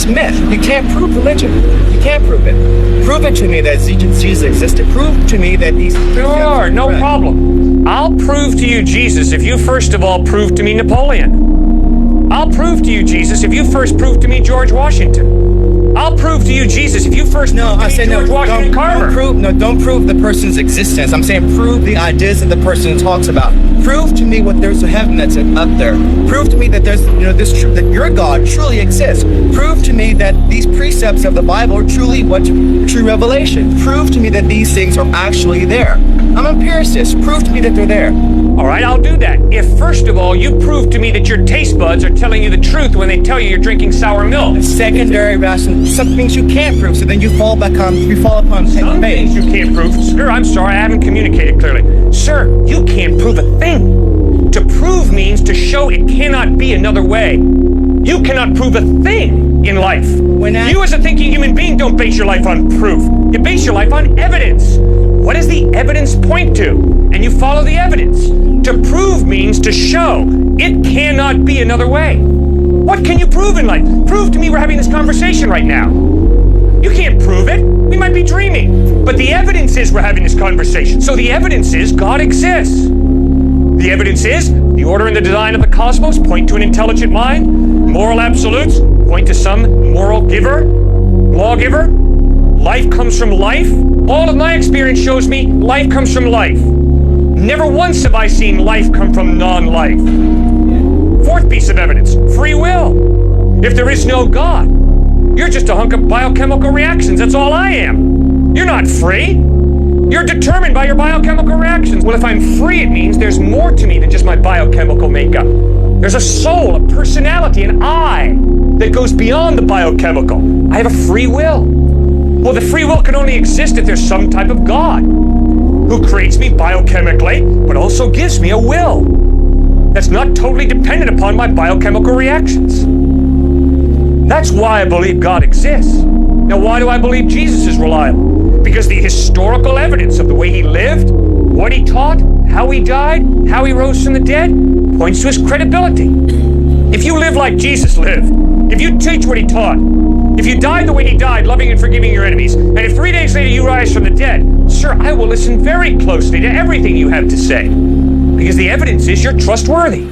just myth. You can't prove religion. You can't prove it. Prove it to me that Jesus existed. Prove to me that these... Sure, no problem. I'll prove to you Jesus if you first of all prove to me Napoleon. I'll prove to you Jesus if you first prove to me George Washington. I'll prove to you Jesus if you first prove to me George Washington Carver. Don't prove the person's existence. I'm saying prove the ideas that the person talks about. Prove to me what there's a heaven that's up there. Prove to me that there's, this truth, that your God truly exists. Prove to me that these precepts of the Bible are truly true revelation. Prove to me that these things are actually there. I'm an empiricist. Prove to me that they're there. All right, I'll do that. If first of all you prove to me that your taste buds are telling you the truth when they tell you you're drinking sour milk. Secondary rational. Some things you can't prove, so then you fall upon some things you can't prove. Sir, I'm sorry, I haven't communicated clearly. Sir, you can't prove a thing. To prove means to show it cannot be another way. You cannot prove a thing in life. You as a thinking human being don't base your life on proof. You base your life on evidence. What does the evidence point to? And you follow the evidence. To prove means to show. It cannot be another way. What can you prove in life? Prove to me we're having this conversation right now. You can't prove it. We might be dreaming. But the evidence is we're having this conversation. So the evidence is God exists. The evidence is the order and the design of the cosmos point to an intelligent mind. Moral absolutes point to some moral giver, lawgiver. Life comes from life. All of my experience shows me life comes from life. Never once have I seen life come from non-life. Fourth piece of evidence, free will. If there is no God, you're just a hunk of biochemical reactions. That's all I am. You're not free. You're determined by your biochemical reactions. Well, if I'm free, it means there's more to me than just my biochemical makeup. There's a soul, a personality, an I that goes beyond the biochemical. I have a free will. Well, the free will can only exist if there's some type of God who creates me biochemically, but also gives me a will that's not totally dependent upon my biochemical reactions. That's why I believe God exists. Now, why do I believe Jesus is reliable? Because the historical evidence of the way he lived, what he taught, how he died, how he rose from the dead, points to his credibility. If you live like Jesus lived, if you teach what he taught, if you died the way he died, loving and forgiving your enemies, and if 3 days later you rise from the dead, sir, I will listen very closely to everything you have to say, because the evidence is you're trustworthy.